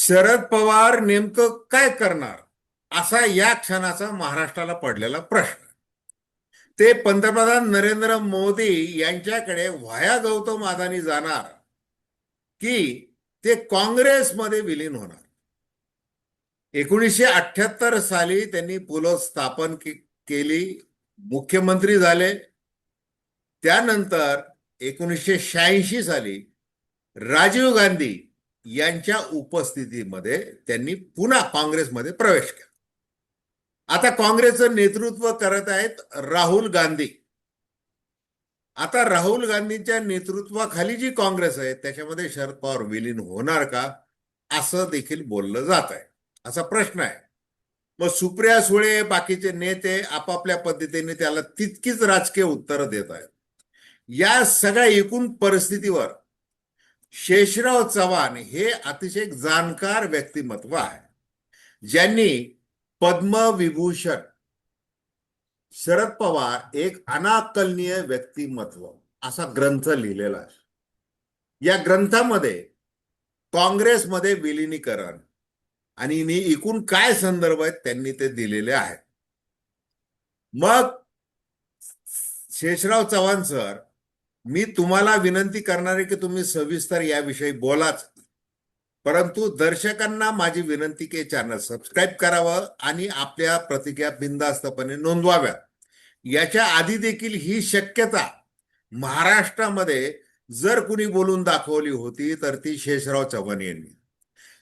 शरद पवार नेमकं काय करणार असा या क्षणाचा महाराष्ट्राला पडलेला प्रश्न. ते पंतप्रधान नरेंद्र मोदी यांच्याकडे व्हाया गौतम अदानी जाणार की ते काँग्रेसमध्ये विलीन होणार. 1978 साली त्यांनी पुलं स्थापन केली, मुख्यमंत्री झाले. त्यानंतर 1986 साली राजीव गांधी यांच्या उपस्थितीमध्ये त्यांनी पुन्हा काँग्रेसमध्ये प्रवेश केला. आता काँग्रेसचं नेतृत्व करत आहेत राहुल गांधी. आता राहुल गांधींच्या नेतृत्वाखाली जी काँग्रेस आहे त्याच्यामध्ये शरद पवार विलीन होणार का असं देखील बोललं जात आहे. असा प्रश्न आहे. मग सुप्रिया सुळे बाकीचे नेते आपापल्या पद्धतीने त्याला तितकीच राजकीय उत्तरं देत आहेत. या सगळ्या एकूण परिस्थितीवर शेषराव चव्हाण हे अतिशय जाणकार व्यक्तिमत्व आहे, ज्यांनी पद्मविभूषण शरद पवार एक अनाकलनीय व्यक्तिमत्व असा ग्रंथ लिहिलेला आहे. या ग्रंथामध्ये काँग्रेसमध्ये विलिनीकरण आणि एकूण काय संदर्भ आहेत त्यांनी ते दिलेले आहेत. मग शेषराव चव्हाण सर, मी तुम्हाला विनंती करणार आहे की तुम्ही सविस्तर याविषयी बोलाच, परंतु दर्शकांना माझी विनंती की चॅनल सबस्क्राईब करावं आणि आपल्या प्रतिक्रिया बिनधास्तपणे नोंदवाव्या. याच्या आधी देखील ही शक्यता महाराष्ट्रामध्ये जर कुणी बोलून दाखवली होती तर ती शेषराव चव्हाण यांनी,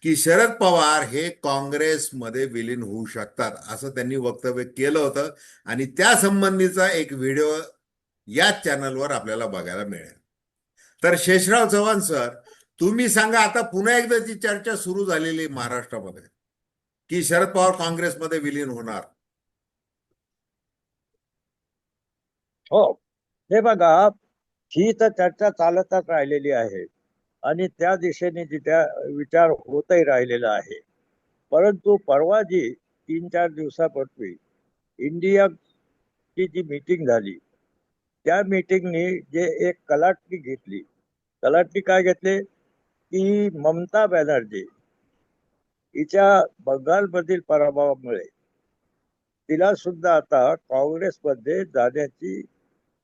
की शरद पवार हे काँग्रेसमध्ये विलीन होऊ शकतात असं त्यांनी वक्तव्य केलं होतं. आणि त्या संबंधीचा एक व्हिडिओ या चॅनलवर आपल्याला बघायला मिळेल. तर शेषराव चव्हाण सर, तुम्ही सांगा, आता पुन्हा एकदा ती चर्चा सुरू झालेली महाराष्ट्रामध्ये की शरद पवार काँग्रेसमध्ये विलीन होणार. हो, हे बघा, ही तर चर्चा चालतच राहिलेली आहे आणि त्या दिशेने जिथे विचार होतही राहिलेला आहे. परंतु परवा जी 3-4 दिवसापूर्वी इंडियाची जी मीटिंग झाली, त्या मीटिंगनी जे एक कलाटणी घेतली. कलाटणी काय घेतली की ममता बॅनर्जी हिच्या बंगालमधील पराभवामुळे तिला सुद्धा आता काँग्रेसमध्ये जाण्याची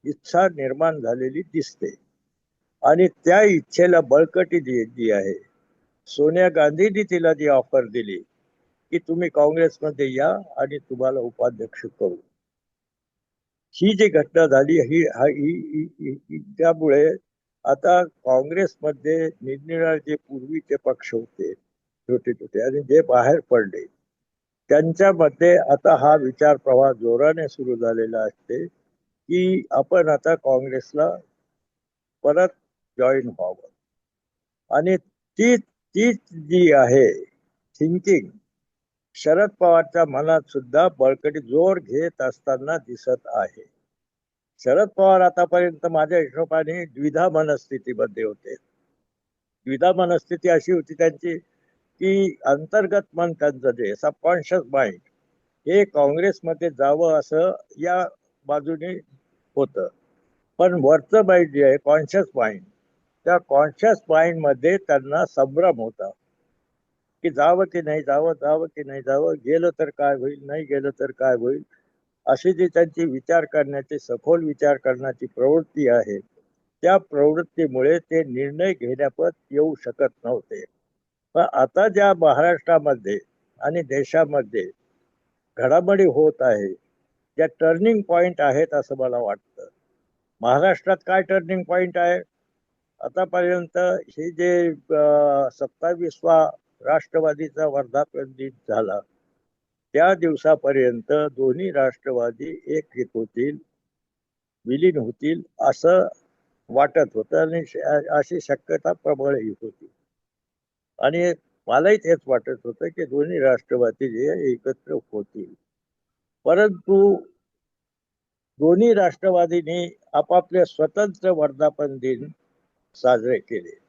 इच्छा निर्माण झालेली दिसते. आणि त्या इच्छेला बळकटी जी आहे, सोनिया गांधींनी तिला जी ऑफर दिली की तुम्ही काँग्रेसमध्ये या आणि तुम्हाला उपाध्यक्ष करू, ही जी घटना झाली त्यामुळे आता काँग्रेसमध्ये निरनिराळे जे पूर्वीचे पक्ष होते छोटे छोटे आणि जे बाहेर पडले, त्यांच्यामध्ये आता हा विचार प्रवाह जोराने सुरू झालेला असते की आपण आता काँग्रेसला परत जॉईन व्हावं. आणि ती तीच जी आहे थिंकिंग शरद पवारच्या मनात सुद्धा बळकटी जोर घेत असताना दिसत आहे. शरद पवार आतापर्यंत माझ्या हिशोबाने द्विधा मनस्थितीमध्ये होते. द्विधा मनस्थिती अशी होती त्यांची की अंतर्गत मन त्यांचं जे सबकॉन्शियस माइंड हे काँग्रेसमध्ये जावं असं या बाजूने होतं. पण वरचं माइंड जे आहे कॉन्शियस माइंड, त्या कॉन्शियस माइंड मध्ये त्यांना संभ्रम होता की जावं की नाही जावं, जावं की नाही जावं, गेलं तर काय होईल, नाही गेलं तर काय होईल, अशी जी त्यांची विचार करण्याची सखोल विचार करण्याची प्रवृत्ती आहे, त्या प्रवृत्तीमुळे ते निर्णय घेण्यापत येऊ शकत नव्हते. पण आता ज्या महाराष्ट्रामध्ये आणि देशामध्ये घडामोडी होत आहे, ज्या टर्निंग पॉइंट आहेत असं मला वाटतं. महाराष्ट्रात काय टर्निंग पॉइंट आहे? आतापर्यंत हे जे 27वा राष्ट्रवादीचा वर्धापन दिन झाला, त्या दिवसापर्यंत दोन्ही राष्ट्रवादी एक होतील, विलीन होतील असं वाटत होतं आणि अशी शक्यता प्रबळही होती. आणि मलाही तेच वाटत होतं की दोन्ही राष्ट्रवादी जे एकत्र होतील. परंतु दोन्ही राष्ट्रवादींनी आपापले स्वतंत्र वर्धापन दिन साजरे केले.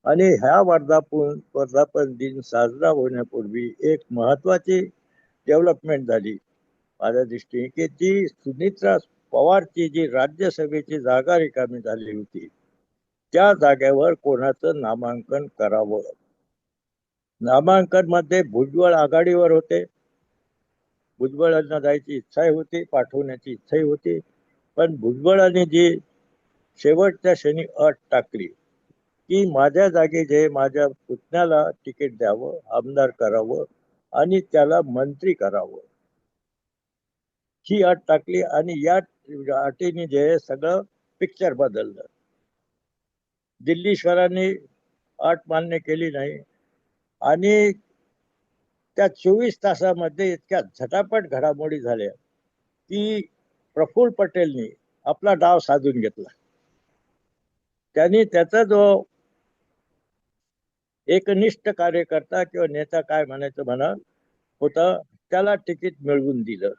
आणि ह्या वर्धापन दिन साजरा होण्यापूर्वी एक महत्वाची डेव्हलपमेंट झाली माझ्या दृष्टीने, की जी सुनित्रा पवारची जी राज्यसभेची जागा रिकामी झाली होती, त्या जागेवर कोणाचं नामांकन करावं. नामांकन मध्ये भुजबळ आघाडीवर होते. भुजबळांना जायची इच्छाही होती, पाठवण्याची इच्छाही होती. पण भुजबळांनी जी शेवटच्या क्षणी अट टाकली की माझ्या जागी जे माझ्या पुतण्याला तिकीट द्यावं, आमदार करावं आणि त्याला मंत्री करावं, ही अट टाकली. आणि या अटीने जे सगळं पिक्चर बदललं. दिल्लीश्वरांनी अट मान्य केली नाही आणि त्या 24 तासामध्ये इतक्या झटापट घडामोडी झाल्या की प्रफुल्ल पटेलनी आपला डाव साधून घेतला. त्यांनी त्याचा जो एकनिष्ठ कार्यकर्ता किंवा नेता काय म्हणायचं म्हणा होता, त्याला तिकीट मिळवून दिलं,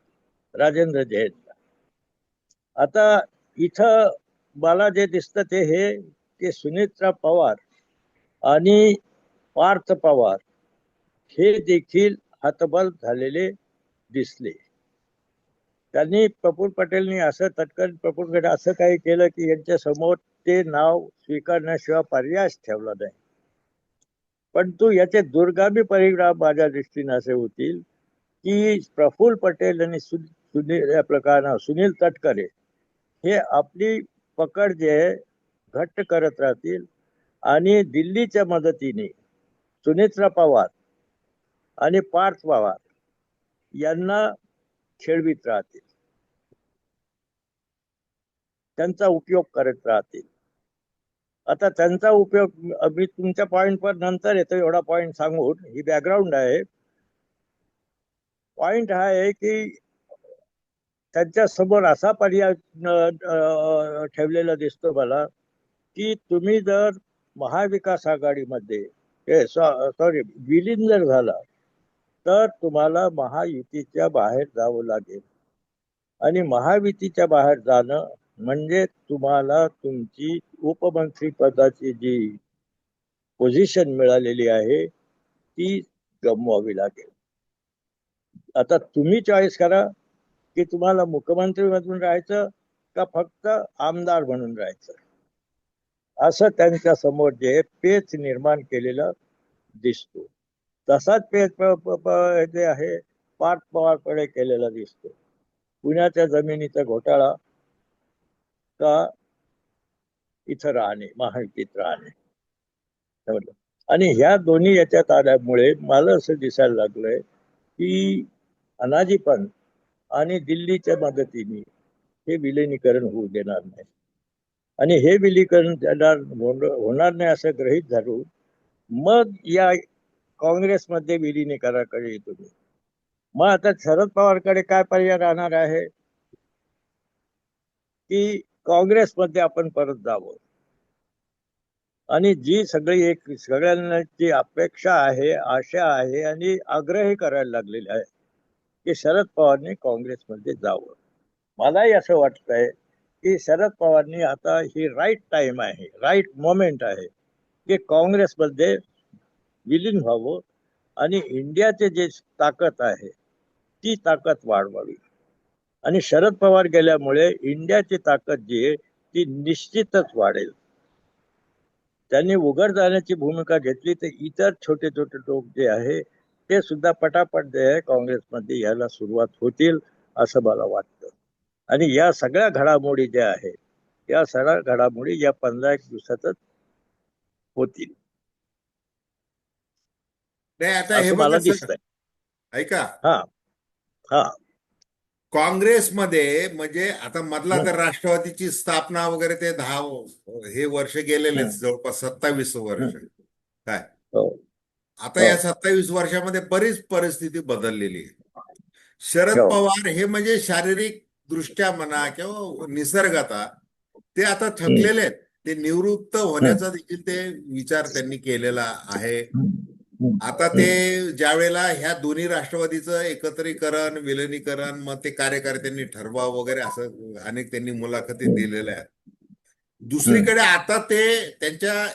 राजेंद्र जैनला. आता इथं मला जे दिसतं ते हे की सुनेत्रा पवार आणि पार्थ पवार हे देखील हतबल झालेले दिसले. त्यांनी प्रफुल्ल पटेलनी असं तत्काळ प्रफुल्ल पटेल असं काही केलं की यांच्या समोर ते नाव स्वीकारण्याशिवाय पर्यायच ठेवला नाही. परंतु याचे दुर्गामी परिणाम माझ्या दृष्टीने असे होतील की प्रफुल्ल पटेल आणि सुनील तटकरे हे आपली पकड जे आहे घट्ट करत राहतील आणि दिल्लीच्या मदतीने सुनेत्रा पवार आणि पार्थ पवार यांना खेळवीत राहतील, त्यांचा उपयोग करत राहतील. आता त्यांचा उपयोग मी तुमच्या पॉइंटवर नंतर येतो, एवढा पॉइंट सांगून ही बॅकग्राऊंड आहे. पॉइंट हा आहे की त्यांच्या समोर असा पर्याय ठेवलेला दिसतो मला की तुम्ही जर महाविकास आघाडीमध्ये सॉरी विलीन जर झाला तर तुम्हाला महायुतीच्या बाहेर जावं लागेल. आणि महायुतीच्या बाहेर जाणं म्हणजे तुम्हाला तुमची उपमंत्री पदाची जी पोझिशन मिळालेली आहे ती गमवावी लागेल. आता तुम्ही चॉईस करा की तुम्हाला मुख्यमंत्री म्हणून राहायचं का फक्त आमदार म्हणून राहायचं. असं त्यांच्या समोर जे पेच निर्माण केलेलं दिसतो. तसाच पेच जे आहे पार्थ पवारकडे केलेला दिसतो. पुण्याच्या जमिनीचा घोटाळा का इथं राहणे, महायुतीत राहणे. आणि ह्या दोन्ही याच्यात आल्यामुळे मला असं दिसायला लागलंय की अनाजीपण आणि दिल्लीच्या मदतीने हे विलिनीकरण होऊ देणार नाही. आणि हे विलीकरण होणार नाही असं गृहीत धरून मग या काँग्रेसमध्ये विलिनीकरणाकडे येतो मी. मग आता शरद पवारकडे काय पर्याय राहणार आहे की काँग्रेसमध्ये आपण परत जावं. आणि जी सगळी एक सगळ्यांना जी अपेक्षा आहे, आशा आहे आणि आग्रही करायला लागलेले आहे की शरद पवारने काँग्रेसमध्ये जावं. मलाही असं वाटतंय की शरद पवारनी आता ही राईट टाइम आहे, राईट मोमेंट आहे की काँग्रेसमध्ये विलीन व्हावं आणि इंडियाचे जे ताकद आहे ती ताकद वाढवावी. आणि शरद पवार गेल्यामुळे इंडियाची ताकद जी आहे ती निश्चितच वाढेल. त्यांनी उघड जाण्याची भूमिका घेतली तर इतर छोटे छोटे लोक जे आहे ते सुद्धा पटापट जे आहे काँग्रेसमध्ये यायला सुरुवात होतील असं मला वाटतं. आणि या सगळ्या घडामोडी ज्या आहेत या सगळ्या घडामोडी या 15 दिवसातच होतील नाही, आता हे असं बघा मला सर, दिसतंय. ऐका. हा हा. काँग्रेसमध्ये म्हणजे आता मधला हम्म, तर राष्ट्रवादीची स्थापना वगैरे ते 10 हे वर्ष गेलेलेच, हम्म, जवळपास 27 वर्ष. हम्म. काय हो. आता हो. या 27 वर्षामध्ये बरीच परिस्थिती बदललेली आहे. शरद हो. पवार हे म्हणजे शारीरिक दृष्ट्या म्हणा किंवा निसर्गता ते आता हम्म, थकलेले आहेत. ते निवृत्त हम्म, होण्याचा देखील ते विचार त्यांनी केलेला आहे. हम्म, आता ते ज्या वेळेला ह्या दोन्ही राष्ट्रवादीचं एकत्रीकरण, विलिनीकरण, मग ते कार्यकर्त्यांनी ठरवा वगैरे असं अनेक त्यांनी मुलाखती दिलेल्या आहेत. हम्म, दुसरीकडे आता ते त्यांच्या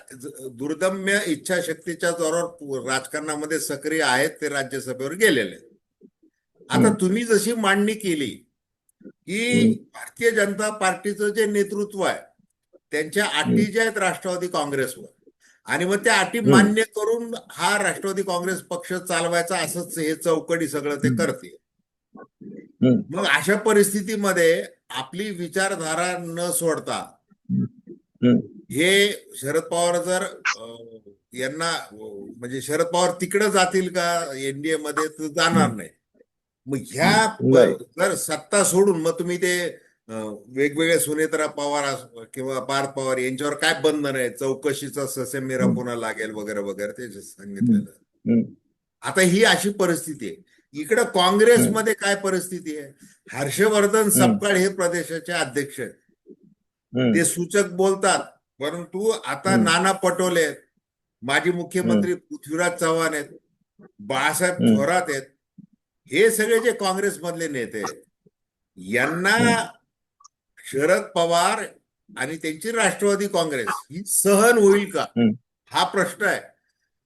दुर्दम्य इच्छाशक्तीच्या जोरावर राजकारणामध्ये सक्रिय आहेत. ते राज्यसभेवर गेलेले आहेत. आता हम्म, तुम्ही जशी मांडणी केली की हम्म, भारतीय जनता पार्टीचं जे नेतृत्व आहे त्यांच्या अटी हम्म, ज्या आहेत राष्ट्रवादी काँग्रेसवर, आणि मग त्या अटी हम्म, मान्य करून हा राष्ट्रवादी काँग्रेस पक्ष चालवायचा, असंच हे चौकडी सगळं ते हम्म, करते. हम्म, मग अशा परिस्थितीमध्ये आपली विचारधारा न सोडता हम्म, हे शरद पवार जर यांना म्हणजे शरद पवार तिकडे जातील का एनडीए मध्ये, तर जाणार नाही. मग नाही. जर सत्ता सोडून मग तुम्ही ते वेगवेगळे सुनेत्रा पवार किंवा पार्थ पवार यांच्यावर काय बंधन आहे, चौकशीचा ससेमिरा हम्म, पुन्हा लागेल वगैरे वगैरे ते जे हम्म, सांगितलेलं. हम्म, आता ही अशी परिस्थिती आहे. इकडं हम्म, काँग्रेसमध्ये काय परिस्थिती आहे? हर्षवर्धन हम्म, सपकाळ हे प्रदेशाचे अध्यक्ष आहेत. हम्म, ते सूचक बोलतात, परंतु आता हम्म, नाना पटोले आहेत, माजी हम्म, मुख्यमंत्री पृथ्वीराज चव्हाण आहेत, बाळासाहेब हम्म, थोरात आहेत. हे सगळे जे काँग्रेसमधले नेते आहेत, यांना हम्म, शरद पवार आणि त्यांची राष्ट्रवादी काँग्रेस ही सहन होईल का, हम्म, हा प्रश्न आहे.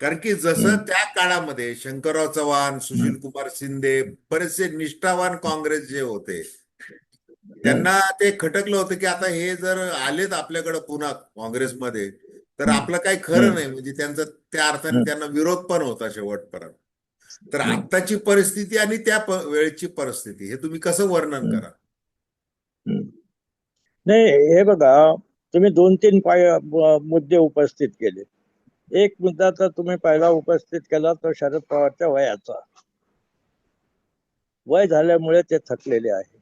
कारण की जसं हम्म, त्या काळामध्ये शंकरराव चव्हाण, हम्म, सुशील कुमार शिंदे, बरेचसे निष्ठावान काँग्रेस जे होते, हम्म, त्यांना ते खटकलं होतं की आता हे जर आलेत आपल्याकडे पुन्हा काँग्रेसमध्ये, तर हम्म, आपलं काही खरं हम्म, नाही. म्हणजे त्यांचं त्या अर्थाने हम्म, त्यांना विरोध पण होता शेवटपर्यंत. तर हम्म, आत्ताची परिस्थिती आणि त्या वेळची परिस्थिती हे तुम्ही कसं वर्णन हम्म, करा? हम्म. नाही, हे बघा, तुम्ही दोन तीन मुद्दे उपस्थित केले. एक मुद्दा तर तुम्ही पहिला उपस्थित केला तो शरद पवारच्या वयाचा. वय झाल्यामुळे ते थकलेले आहे.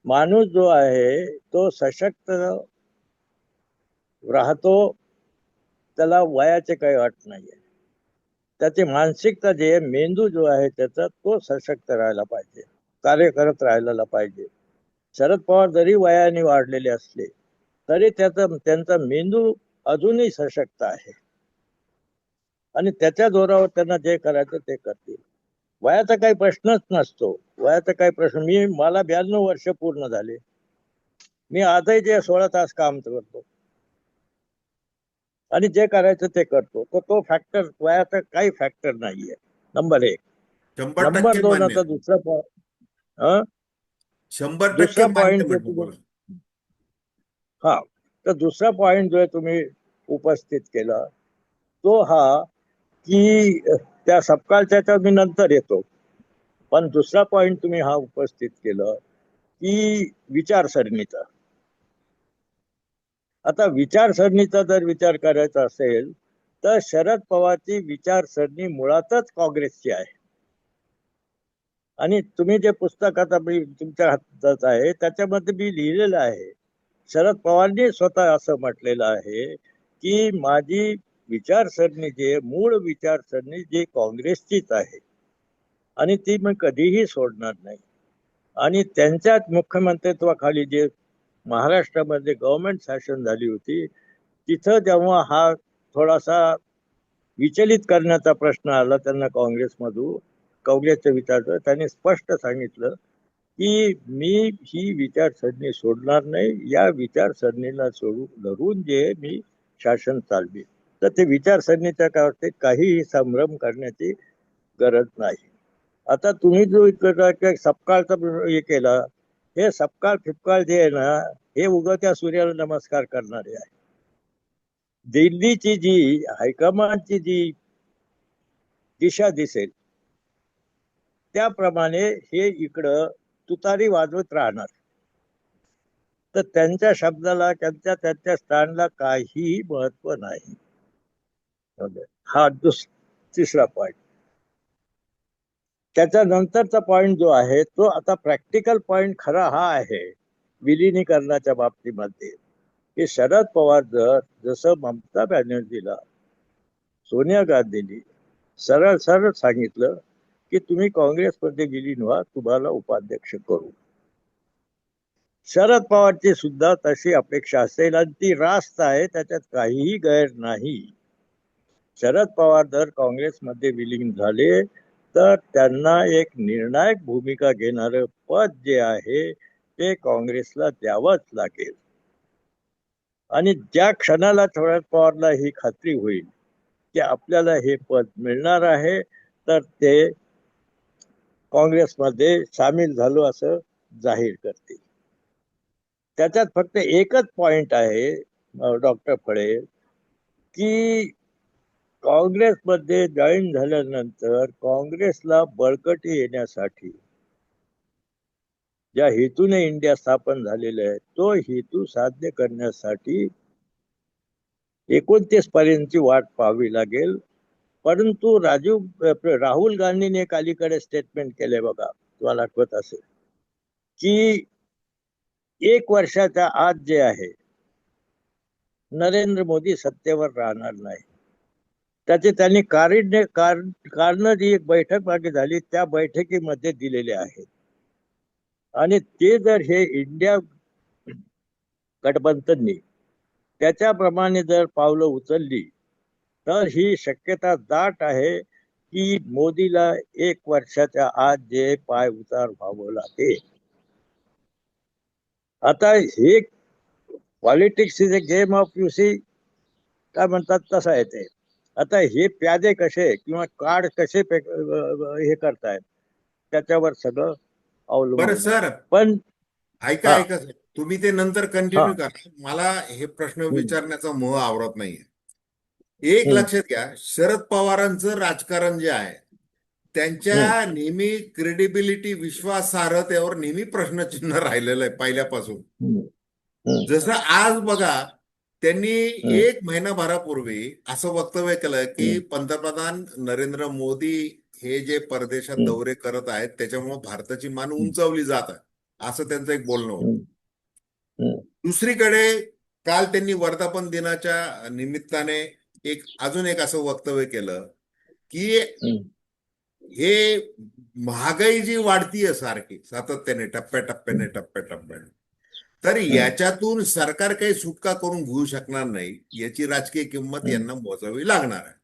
माणूस जो आहे तो सशक्त राहतो, त्याला वयाचे काही अट नाहीये. त्याची मानसिकता जे आहे, मेंदू जो आहे त्याचा, तो सशक्त राहायला पाहिजे, कार्य करत राहायला पाहिजे. शरद पवार जरी वयाने वाढलेले असले तरी त्यांचा मेंदू अजूनही सशक्त आहे आणि त्याच्या जोरावर त्यांना जे करायचं ते करतील. वयाचा काही प्रश्नच नसतो. वयाचा काही प्रश्न, मला 92 वर्ष पूर्ण झाले. मी आजही जे 16 तास काम करतो आणि जे करायचं ते करतो, तर तो फॅक्टर, वयाचा काही फॅक्टर नाहीये. नंबर एक. 100% नंबर दोन, मान्य. आता अं? 100% दुसरा मान्य पॉइंट जो म्हटलं, तुम्ही, बोला. हा, तर दुसरा पॉइंट जो आहे तुम्ही उपस्थित केला, तो हा की त्या सपकाळच्या मी नंतर येतो. पण दुसरा पॉइंट तुम्ही हा उपस्थित केला की विचारसरणीचा. आता विचारसरणीचा जर विचार करायचा असेल तर शरद पवारची विचारसरणी मुळातच काँग्रेसची आहे. आणि तुम्ही जे पुस्तक आता तुमच्या हातात आहे त्याच्यामध्ये मी लिहिलेलं आहे, शरद पवारनी स्वतः असं म्हटलेलं आहे की माझी विचारसरणी जे मूळ विचारसरणी जी काँग्रेसचीच आहे आणि ती मी कधीही सोडणार नाही. आणि त्यांच्याच मुख्यमंत्रित्वाखाली जे महाराष्ट्रामध्ये गव्हर्नमेंट शासन झाली होती, तिथं जेव्हा हा थोडासा विचलित करण्याचा प्रश्न आला त्यांना काँग्रेसमधून, काँग्रेसच्या विचार, त्यांनी स्पष्ट सांगितलं की मी ही विचारसरणी सोडणार नाही, या विचारसरणीला धरून जे मी शासन चालवी. तर ते विचारसरणीच्या बाबतीत काहीही संभ्रम करण्याची गरज नाही. आता तुम्ही जो सपकाळचा हे केला, हे सपकाळ फिपकाळ जे आहे ना, हे उगवत्या सूर्याला नमस्कार करणारे आहे. दिल्लीची जी हायकमांडची जी दिशा दिसेल त्याप्रमाणे हे इकडं तुतारी वाजवत राहणार. तर त्यांच्या शब्दाला, त्यांच्या स्टँडला काहीही महत्व नाही. हा तिसरा पॉइंट. त्याच्यानंतरचा पॉइंट जो आहे तो आता प्रॅक्टिकल पॉइंट खरा हा आहे विलिनीकरणाच्या बाबतीमध्ये, की शरद पवार जसं ममता बॅनर्जीला, सोनिया गांधींनी सरळ सरळ सांगितलं की तुम्ही काँग्रेसमध्ये विलीन व्हा, तुम्हाला उपाध्यक्ष करू. शरद पवारची सुद्धा तशी अपेक्षा असेल आणि ती रास्त आहे, त्याच्यात काहीही गैर नाही. शरद पवार जर काँग्रेसमध्ये विलीन झाले तर त्यांना एक निर्णायक भूमिका घेणारं पद जे आहे ते काँग्रेसला द्यावंच लागेल. आणि ज्या क्षणाला शरद पवारला ही खात्री होईल की आपल्याला हे पद मिळणार आहे तर ते काँग्रेसमध्ये सामील झालो असं जाहीर करतील. त्याच्यात फक्त एकच पॉइंट आहे डॉक्टर फळे, की काँग्रेसमध्ये जॉईन झाल्यानंतर काँग्रेसला बळकटी येण्यासाठी ज्या हेतूने इंडिया स्थापन झालेलं आहे तो हेतू साध्य करण्यासाठी 29 पर्यंतची वाट पाहावी लागेल. परंतु राहुल गांधीने एक अलीकडे स्टेटमेंट केले बघा, तुम्हाला आठवत असेल की 1 वर्षाच्या आत जे आहे नरेंद्र मोदी सत्तेवर राहणार नाही. त्याचे त्यांनी कारण जी एक बैठक मागे झाली त्या बैठकीमध्ये दिलेले आहेत. आणि ते जर हे इंडिया गठबंधननी त्याच्याप्रमाणे जर पावलं उचलली तर ही शक्यता दाट आहे की मोदीला 1 वर्षाच्या आत जे पाय उतार व्हावं लागेल. आता हे politics is a game of काय म्हणतात तसं आहे ते. आता हे प्यादे कसे किंवा कार्ड कसे हे करतायत त्याच्यावर सगळं बरं अवलंबून आहे. सर, पण ऐका हा ऐका सर, तुम्ही ते नंतर हा कंटिन्यू करा. मला हे प्रश्न हम्म, विचारण्याचा मोह आवरत नाहीये. एक हम्म, लक्षात घ्या, शरद पवारांचं राजकारण जे आहे हम्म, त्यांच्या नेहमी क्रेडिबिलिटी, विश्वासार्हतेवर नेहमी प्रश्नचिन्ह राहिलेलं आहे पहिल्यापासून. हम्म, हम्म, जसं आज बघा, त्यांनी हम्म, 1 महिनाभरापूर्वी असं वक्तव्य केलं की हम्म, पंतप्रधान नरेंद्र मोदी हे जे परदेशात हम्म, दौरे करत आहेत त्याच्यामुळे भारताची मान हम्म, उंचावली जात आहे, असं त्यांचं एक बोलणं होतं. हम्म, हम्म, दुसरीकडे काल त्यांनी वर्धापन दिनाच्या निमित्ताने अजून एक असं वक्तव्य केलं की हम्म, हे महागाई जी वाढतीये सारखी सातत्याने टप्प्याटप्प्याने तर हम्म, याच्यातून सरकार काही सुटका करून घेऊ शकणार नाही, याची राजकीय किंमत हम्म, यांना मोजावी लागणार आहे.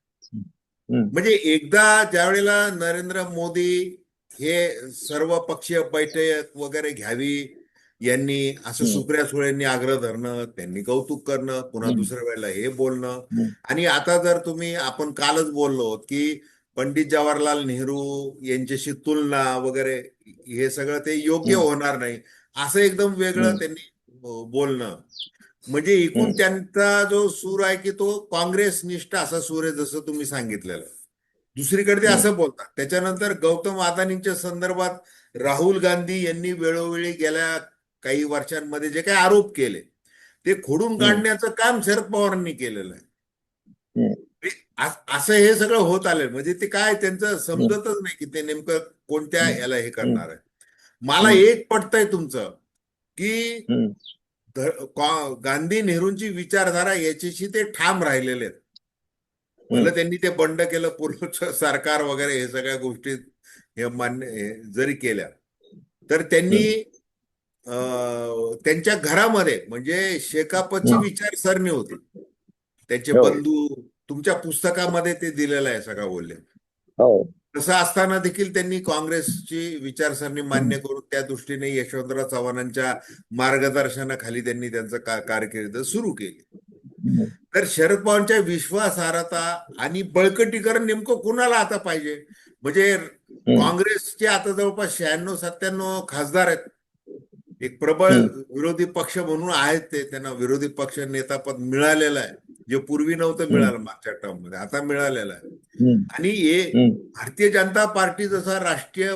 हम्म, म्हणजे एकदा ज्या वेळेला नरेंद्र मोदी हे सर्व पक्षीय बैठक वगैरे घ्यावी, यांनी असं हम्म, सुप्रिया सुळेंनी आग्रह धरणं, त्यांनी कौतुक करणं, पुन्हा हम्म, दुसऱ्या वेळेला हे बोलणं. हम्म, आणि आता जर आपण कालच बोललो की पंडित जवाहरलाल नेहरू यांच्याशी तुलना वगैरे, हे सगळं ते योग्य हम्म, होणार नाही असं एकदम वेगळं हम्म, त्यांनी बोलणं. म्हणजे एकूण हम्म, त्यांचा जो सूर आहे की तो काँग्रेस निष्ठ असा सूर आहे, जसं तुम्ही सांगितलेलं. दुसरीकडे ते हम्म, असं बोलतात. त्याच्यानंतर गौतम अदानींच्या संदर्भात राहुल गांधी यांनी वेळोवेळी गेल्या काही वर्षांमध्ये जे काही आरोप केले ते खोडून हम्म, काढण्याचं काम शरद पवारांनी केलेलं आहे. हम्म, असं हे सगळं होत आलं, म्हणजे ते काय त्यांचं हम्म, समजतच नाही की ते नेमकं कोणत्या हम्म, याला हे हम्म, करणार आहे. मला हम्म, एक पटतंय तुमचं की हम्म, गांधी नेहरूंची विचारधारा याच्याशी ते ठाम राहिलेले आहेत. हम्म, भलं त्यांनी ते बंड केलं पूर्वचं सरकार वगैरे, हे सगळ्या गोष्टी हे मान्य जरी केल्या तर त्यांनी हम्म, त्यांच्या घरामध्ये म्हणजे शेकापची हम्म. विचारसरणी होती. त्यांचे हो बंधू, तुमच्या पुस्तकामध्ये ते दिलेलं आहे सगळं बोलले. हो तसं असताना देखील त्यांनी काँग्रेसची विचारसरणी हम्म, मान्य करून त्या दृष्टीने यशवंतराव चव्हाणांच्या मार्गदर्शनाखाली त्यांनी त्यांचं कारकीर्द सुरू केली. हम्म, तर शरद पवारांच्या विश्वासार्हता आणि बळकटीकरण नेमकं कुणाला आता पाहिजे? म्हणजे हम्म, काँग्रेसचे आता जवळपास 96-97 खासदार आहेत. एक प्रबळ हम्म, विरोधी पक्ष म्हणून आहेत, ते त्यांना विरोधी पक्ष नेता पद मिळालेलं आहे, जे पूर्वी नव्हतं हम्म, मिळालं मागच्या टर्म मध्ये, आता मिळालेलं आहे. हम्म, आणि हे हम्म, भारतीय जनता पार्टी जसा राष्ट्रीय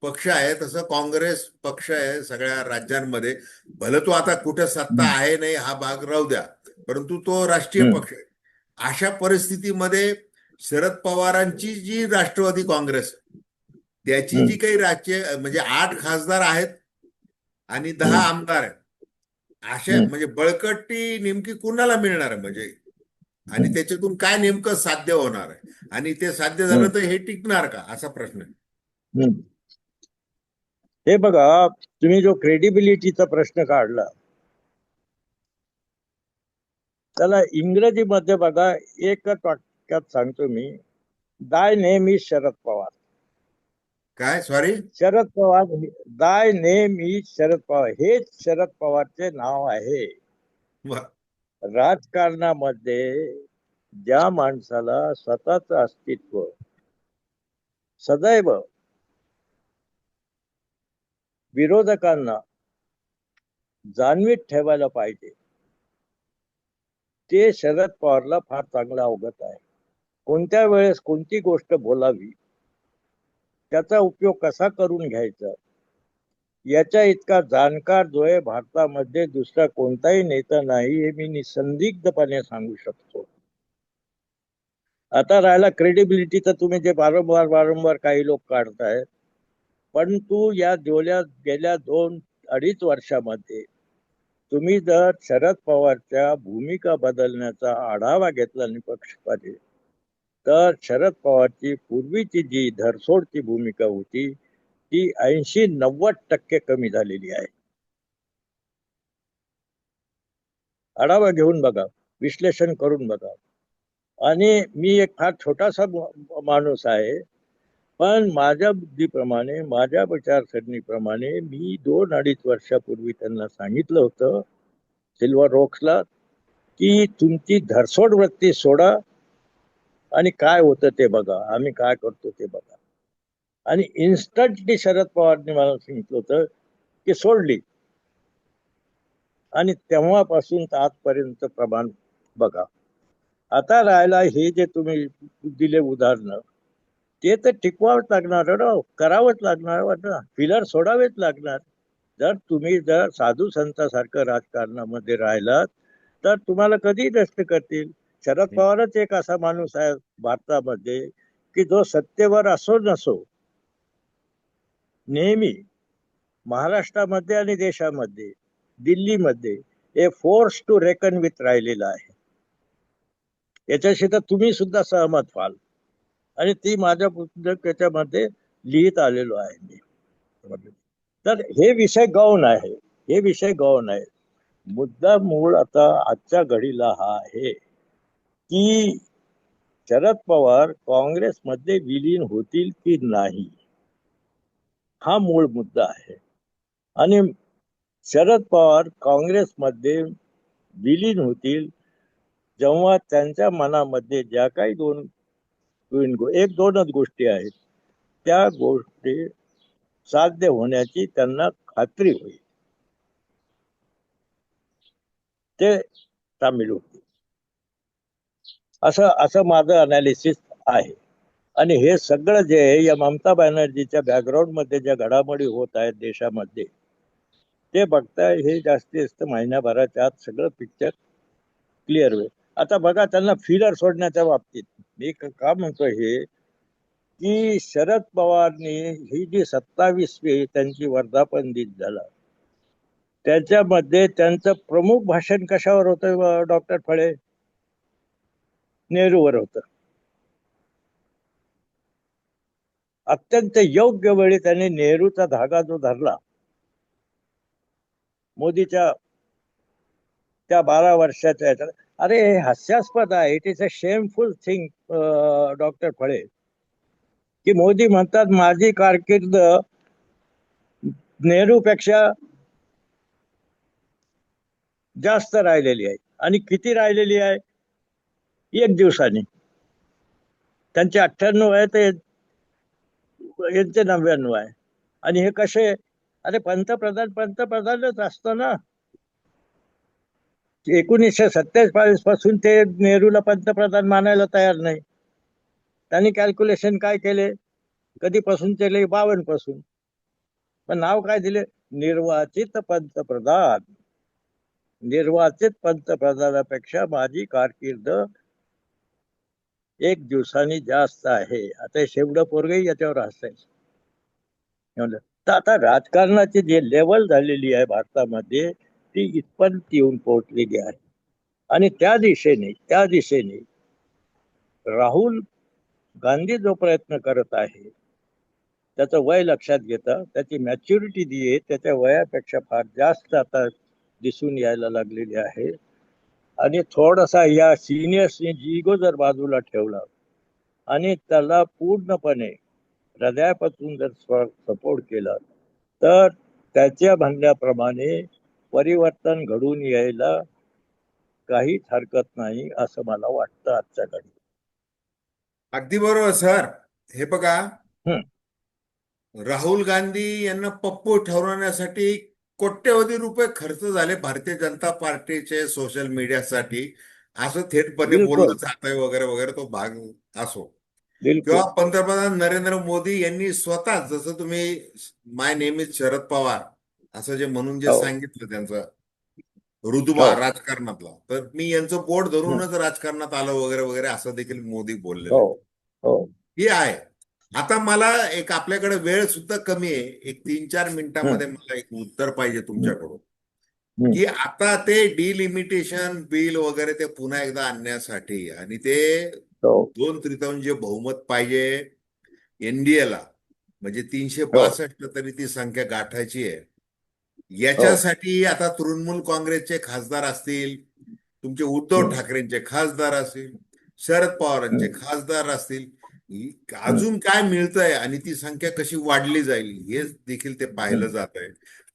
पक्ष आहे तसं काँग्रेस पक्ष आहे सगळ्या राज्यांमध्ये. भलं तो आता कुठे सत्ता हम्म, आहे नाही हा भाग राहू द्या, परंतु तो राष्ट्रीय हम्म, पक्ष आहे. अशा परिस्थितीमध्ये शरद पवारांची जी राष्ट्रवादी काँग्रेस, त्याची हम्म, जी काही राज्य म्हणजे 8 खासदार आहेत आणि 10 आमदार आहेत, अशा हम्म, म्हणजे बळकटी नेमकी कुणाला मिळणार आहे म्हणजे, आणि त्याच्यातून काय नेमकं साध्य होणार आहे, आणि ते साध्य झालं हम्म, तर हे टिकणार का, असा प्रश्न आहे. हम्म. हे बघा, तुम्ही जो क्रेडिबिलिटीचा प्रश्न काढला त्याला इंग्रजीमध्ये बघा, एकच वाक्यात सांगतो मी. दाय नेम इज शरद पवार. काय, सॉरी? शरद पवार, दाय नेम इज शरद पवार, हेच शरद पवारचे नाव आहे. राजकारणामध्ये ज्या माणसाला स्वतःच अस्तित्व सदैव विरोधकांना जाणवीत ठेवायला पाहिजे, ते शरद पवारला फार चांगलं अवगत आहे. कोणत्या वेळेस कोणती गोष्ट बोलावी, त्याचा उपयोग कसा करून घ्यायचा, याच्या इतका जाणकार जो आहे भारतामध्ये दुसरा कोणताही नेता नाही, हे मी निसंदिग्धपणे सांगू शकतो. आता राहिला क्रेडिबिलिटी, तर तुम्ही जे वारंवार वारंवार काही लोक काढतायत, परंतु या गेल्या 2-2.5 वर्षामध्ये तुम्ही जर शरद पवारच्या भूमिका बदलण्याचा आढावा घेतला निपक्षपाती, तर शरद पवारची पूर्वीची जी धरसोडची भूमिका होती ती 80-90% कमी झालेली आहे. आढावा घेऊन बघा, विश्लेषण करून बघा. आणि मी एक फार छोटासा माणूस आहे, पण माझ्या बुद्धीप्रमाणे, माझ्या विचारसरणीप्रमाणे मी 2-2.5 वर्षापूर्वी त्यांना सांगितलं होतं सिल्वर रोक्सला, की तुमची धरसोड वृत्ती सोडा आणि काय होतं ते बघा, आम्ही काय करतो ते बघा. आणि इन्स्टंटली शरद पवारने मला सांगितलं होतं की सोडली, आणि तेव्हापासून आजपर्यंत प्रमाण बघा. आता राहिला हे जे तुम्ही दिले उदाहरण, ते तर टिकवावंच लागणार ना, करावंच लागणार ना, फिलर सोडावेच लागणार. जर साधू संतासारखं राजकारणामध्ये राहिलात तर तुम्हाला कधी नष्ट करतील. शरद पवारच एक असा माणूस आहे भारतामध्ये की जो सत्तेवर असो नसो नेहमी महाराष्ट्रामध्ये आणि देशामध्ये, दिल्लीमध्ये a force to reckon with राहिलेला आहे. याच्याशी तर तुम्ही सुद्धा सहमत व्हाल, आणि ती माझ्या पुस्तकामध्ये लिहित आलेलो आहे मी. तर हे विषय गौण आहे, हे विषय गौण आहे. मुद्दा मूळ आता आजच्या घडीला हा आहे की शरद पवार काँग्रेसमध्ये विलीन होतील की नाही, हा मूळ मुद्दा आहे. आणि शरद पवार काँग्रेसमध्ये विलीन होतील जेव्हा त्यांच्या मनामध्ये ज्या काही एक दोनच गोष्टी आहेत, त्या गोष्टी साध्य होण्याची त्यांना खात्री होईल, ते सामील होतील. असं असं माझं अनालिसिस आहे. आणि हे सगळं जे आहे या ममता बॅनर्जीच्या बॅकग्राऊंड मध्ये ज्या घडामोडी होत आहेत देशामध्ये, ते बघताय हे जास्तीत जास्त महिन्याभराच्या आत सगळं पिक्चर क्लिअर होईल. आता बघा, त्यांना फिलर सोडण्याच्या बाबतीत मी का म्हणतो हे, की शरद पवारनी ही जी 27वी त्यांची वर्धापन दिन झाला, त्याच्यामध्ये त्यांचं प्रमुख भाषण कशावर होतं डॉक्टर फळे? नेहरूवर होतं. अत्यंत योग्य वेळी त्यांनी नेहरूचा धागा जो धरला, मोदीच्या त्या 12 वर्षाच्या ह्याच्यात, अरे हे हास्यास्पद आहे. It is a shameful thing doctor फळे, की मोदी म्हणतात माझी कारकीर्द नेहरूपेक्षा जास्त राहिलेली आहे. आणि किती राहिलेली आहे? 1 दिवसाने. त्यांचे 98 आहे, ते यांचे 99 आहे. आणि हे कसे? अरे पंतप्रधानच असतं ना. 1947 पासून ते नेहरूला पंतप्रधान मानायला तयार नाही. त्यांनी कॅल्क्युलेशन काय केले? कधीपासून केले? 52 पासून. पण नाव काय दिले? निर्वाचित पंतप्रधान. निर्वाचित पंतप्रधानापेक्षा माझी कारकीर्द 1 दिवसांनी जास्त आहे. आता शेवडं पोरगही याच्यावर हसायचं. तर आता राजकारणाची जे लेवल झालेली आहे भारतामध्ये, ती इथपर्यंत येऊन पोहोचलेली आहे. आणि त्या दिशेने राहुल गांधी जो प्रयत्न करत आहे, त्याचं वय लक्षात घेता, त्याची मॅच्युरिटी जी आहे त्याच्या वयापेक्षा फार जास्त आता दिसून यायला लागलेली आहे. आणि थोडासा या सिनियर्सने इगो जर बाजूला ठेवला आणि त्याला पूर्णपणे हृदयापासून जर सपोर्ट केला, तर त्याच्या म्हणण्याप्रमाणे परिवर्तन घडून यायला काहीच हरकत नाही, असं मला वाटतं आजच्या घडी. अगदी बरोबर सर. हे बघा, हम्म. राहुल गांधी यांना पप्पू ठरवण्यासाठी कोट्यवधी रुपये खर्च झाले भारतीय जनता पार्टीचे सोशल मीडियासाठी. असं थेटपणे बोललं बिलकुल जातंय वगैरे वगैरे, तो भाग असो. किंवा बिलकुल. पंतप्रधान नरेंद्र मोदी यांनी स्वतः, जसं तुम्ही माय नेम इज शरद पवार असं जे म्हणून जे हो सांगितलं त्यांचं रुतबा हो. राजकारणातला, तर मी यांचं बोट हं. धरूनच राजकारणात आलं वगैरे वगैरे, असं देखील मोदी बोललेले हो आहेत. हो. ही आहे. आता मला एक, आपल्याकडे वेळ सुद्धा कमी आहे, एक 3-4 हं, मिनिटांमध्ये मला एक उत्तर पाहिजे हं, तुमच्याकडून, हं. की आता ते डिलिमिटेशन बिल वगैरे ते पुन्हा एकदा आणण्यासाठी, आणि ते हो 2/3 जे बहुमत पाहिजे एनडीएला, म्हणजे तीनशे हो. बासष्ट तरी ती संख्या गाठायची आहे. हो. याच्यासाठी आता तृणमूल काँग्रेसचे खासदार असतील, तुमचे उद्धव हं, ठाकरेंचे खासदार असतील, शरद पवारांचे हं, खासदार असतील, हं, अजून काय मिळतंय आणि ती संख्या कशी वाढली जाईल हे देखील ते हं, पाहिलं जात आहे.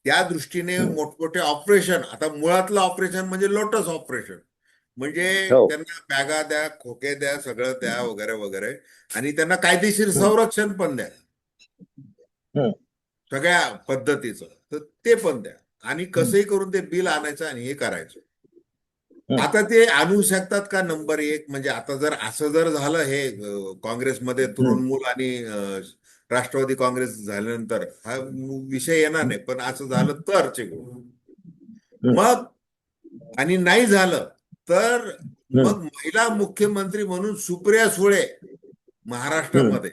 त्या दृष्टीने हं. मोठमोठे ऑपरेशन, आता मुळातलं ऑपरेशन म्हणजे लोटस ऑपरेशन, म्हणजे हो. त्यांना बॅगा द्या, खोके द्या, सगळं द्या वगैरे वगैरे, आणि त्यांना कायदेशीर हं, संरक्षण पण द्या हं, सगळ्या पद्धतीचं, तर ते पण द्या, आणि कसंही करून ते बिल आणायचं आणि हे करायचं. हं, आता ते आणू शकतात का? नंबर एक म्हणजे, आता जर असं जर झालं हे काँग्रेसमध्ये हं, तृणमूल आणि राष्ट्रवादी काँग्रेस झाल्यानंतर हा विषय येणार नाही, पण असं झालं तर हं, मग, आणि नाही झालं तर हं, मग महिला मुख्यमंत्री म्हणून सुप्रिया सुळे हं, महाराष्ट्रामध्ये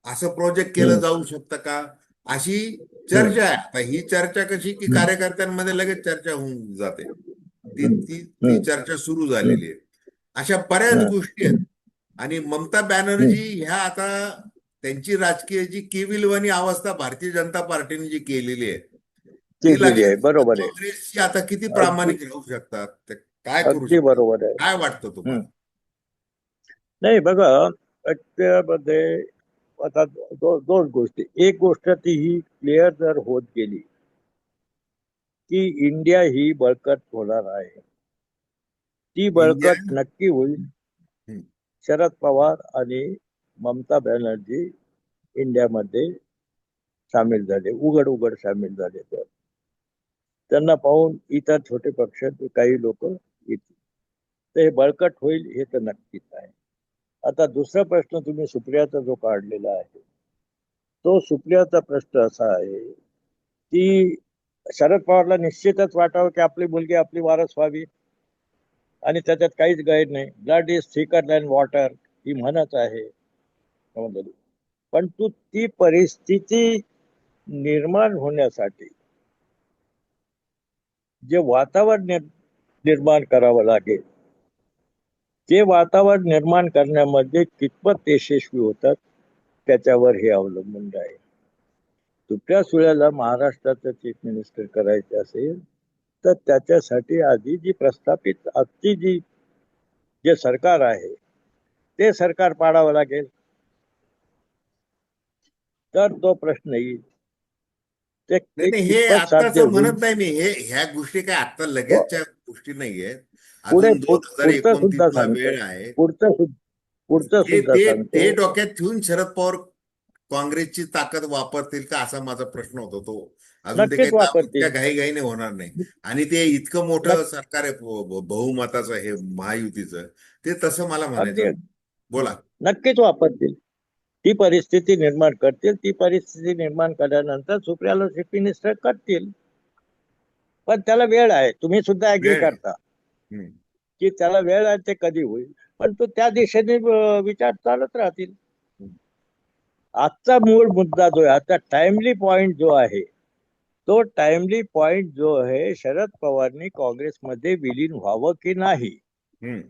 असं प्रोजेक्ट केलं हं, जाऊ शकतं का? अशी हं, चर्चा आहे. आता ही चर्चा कशी, की हं, कार्यकर्त्यांमध्ये लगेच चर्चा होऊन जाते, ती हं, ती ती हं, चर्चा सुरू हं, झालेली आहे. अशा बऱ्याच हं, गोष्टी आहेत. आणि ममता हं. बॅनर्जी ह्या आता, त्यांची राजकीय जी केविलवाणी अवस्था भारतीय जनता पार्टीने जी केलेली आहे, ती केलेली आहे, लगेच बरोबर आहे. काँग्रेसची आता किती अगदी प्रामाणिक राहू शकतात, ते काय करू अगदी शकतात, बरोबर आहे. काय वाटतं हं. तुम्हाला? नाही बघा, त्यामध्ये आता दोन गोष्टी. एक गोष्ट ती ही क्लिअर जर होत गेली की इंडिया ही बळकट होणार आहे, ती इंडिया. बळकट नक्की होईल. हं, शरद पवार आणि ममता बॅनर्जी इंडियामध्ये सामील झाले, उघड उघड सामील झाले, तर त्यांना पाहून इतर छोटे पक्ष काही लोक येतील, तर हे बळकट होईल हे तर नक्कीच आहे. आता दुसरा प्रश्न तुम्ही सुप्रियाचा जो काढलेला आहे, तो सुप्रियाचा प्रश्न असा आहे की शरद पवारला निश्चितच वाटावं की आपली मुलगी आपली वारस व्हावी, आणि त्याच्यात काहीच गैर नाही. Blood is thicker than water ही म्हणच आहे समजली. पण ती परिस्थिती निर्माण होण्यासाठी जे वातावरण निर्माण करावं लागेल, ते वातावरण निर्माण करण्यामध्ये कितपत यशस्वी होतात त्याच्यावर हे अवलंबून आहे. दुसऱ्या सुळ्याला महाराष्ट्राचं चीफ मिनिस्टर करायचे असेल तर त्याच्यासाठी आधी जी प्रस्थापित आजची जे सरकार आहे ते सरकार पाडावं लागेल, तर तो प्रश्न येईल. ते नाही ते नाही, हे कितपत आत्ताच साध्य होईल. म्हणत नाही मी, हे ह्या गोष्टी काय आत्ता व लगेचच्या गोष्टी नाहीये. पुढे अजून 2029 पुढचं सुद्धा ला सांगतो. वेळ आहे. पुढचं ते सुद्धा ते सांगतो. ते डोक्यात ठेवून शरद पवार काँग्रेसची ताकद वापरतील का, असा माझा प्रश्न होता तो. अजून ते काही नक्कीच इतक्या वापरतील. घाईघाईने होणार नाही. आणि ते इतकं मोठं नक्की. सरकार आहे, बहुमताचं हे महायुतीचं, ते तसं मला म्हणायचं. अगदी बोला. नक्कीच वापरतील. ती परिस्थिती निर्माण करतील. ती परिस्थिती निर्माण केल्यानंतर सुप्रियाला चीफ मिनिस्टर करतील. पण त्याला वेळ आहे, तुम्ही सुद्धा ऍग्री वेळ आहे. करता हम्म. की त्याला वेळ आहे, ते कधी होईल. पण तो त्या दिशेने विचार चालत राहतील. आजचा मूळ मुद्दा जो आहे, आता टाइमली पॉइंट जो आहे, तो टाइमली पॉइंट जो आहे, शरद पवारनी काँग्रेसमध्ये विलीन व्हावं की नाही, हम्म.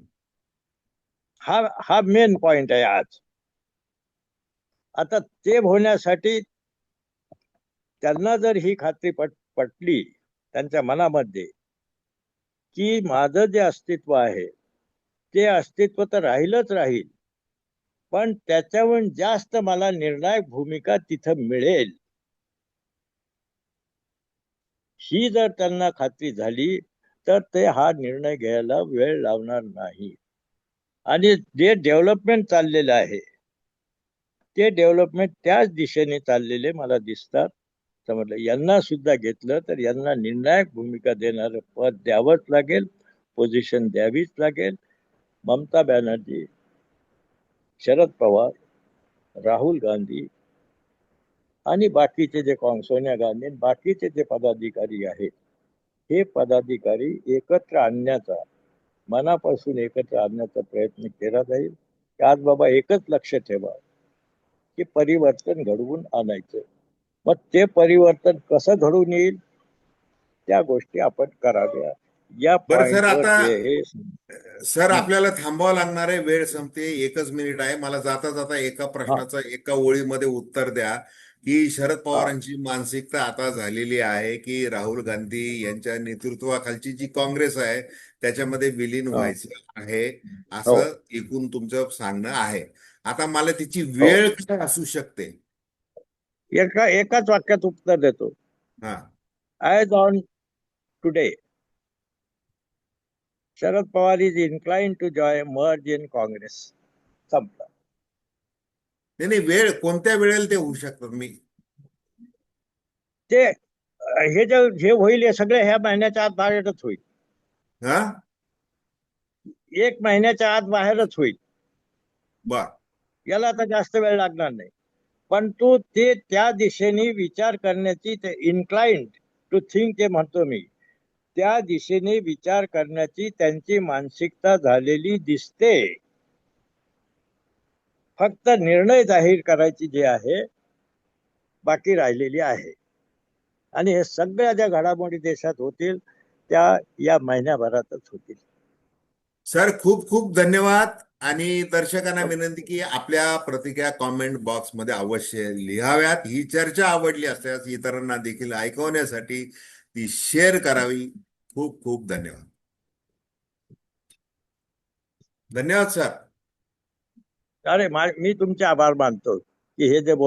हा हा मेन पॉइंट आहे आज. आता ते होण्यासाठी त्यांना जर ही खात्री पटली त्यांच्या मनामध्ये की माझं जे अस्तित्व आहे ते अस्तित्व तर राहीलच राहील, पण त्याच्याहून जास्त मला निर्णायक भूमिका तिथं मिळेल, ही जर त्यांना खात्री झाली तर ते हा निर्णय घ्यायला वेळ लावणार नाही. आणि जे डेव्हलपमेंट चाललेलं आहे ते डेव्हलपमेंट त्याच दिशेने चाललेले मला दिसतात. समजलं, यांना सुद्धा घेतलं तर यांना निर्णायक भूमिका देणारं पद द्यावंच लागेल, पोझिशन द्यावीच लागेल. ममता बॅनर्जी, शरद पवार, राहुल गांधी आणि बाकीचे जे सोनिया गांधी आणि बाकीचे जे पदाधिकारी आहेत, हे पदाधिकारी एकत्र आणण्याचा, मनापासून एकत्र आणण्याचा प्रयत्न केला जाईल. की आज बाबा एकच लक्ष ठेवा की परिवर्तन घडवून आणायचं. मग ते परिवर्तन कसं घडून येईल त्या गोष्टी आपण कराव्या. या बरं सर, पॉइंटवर आता जे हे सर आपल्याला थांबावं लागणार आहे, वेळ संपते, 1च मिनिट आहे. मला जाता जाता एका हा प्रश्नाचं एका ओळीमध्ये उत्तर द्या की शरद हा पवारांची मानसिकता आता झालेली आहे की राहुल गांधी यांच्या नेतृत्वाखालची जी काँग्रेस आहे त्याच्यामध्ये विलीन हा व्हायचं आहे, हो असं एकूण तुमचं सांगणं आहे. आता मला तिची हो वेळ काय असू शकते? एकाच वाक्यात उत्तर देतो. हा. As on today, Sharad Pawar is incline to merge in Congress. संपलं. नाही नाही, वेळ कोणत्या वेळेला ते होऊ शकतात? मी ते हे जे होईल हे सगळे ह्या महिन्याच्या आत बाहेरच होईल. हा. 1 महिन्याच्या आत बाहेरच होईल. बर. याला आता जास्त वेळ लागणार नाही. पण तो ते त्या दिशेने विचार करण्याची, ते इन्क्लाइंड टू थिंक जे म्हणतो मी, त्या दिशेने विचार करण्याची त्यांची मानसिकता झालेली दिसते. फक्त निर्णय जाहीर करायची जे आहे बाकी राहिलेली आहे. आणि हे सगळ्या ज्या घडामोडी देशात होतील त्या या महिन्याभरातच होतील. सर खूप खूप धन्यवाद. आणि दर्शकांना विनंती की आपल्या प्रतिक्रिया कॉमेंट बॉक्समध्ये अवश्य लिहाव्यात. ही चर्चा आवडली असल्यास इतरांना देखील ऐकवण्यासाठी ती शेअर करावी. खूप खूप धन्यवाद. धन्यवाद सर. अरे मी तुमचे आभार मानतो की हे जे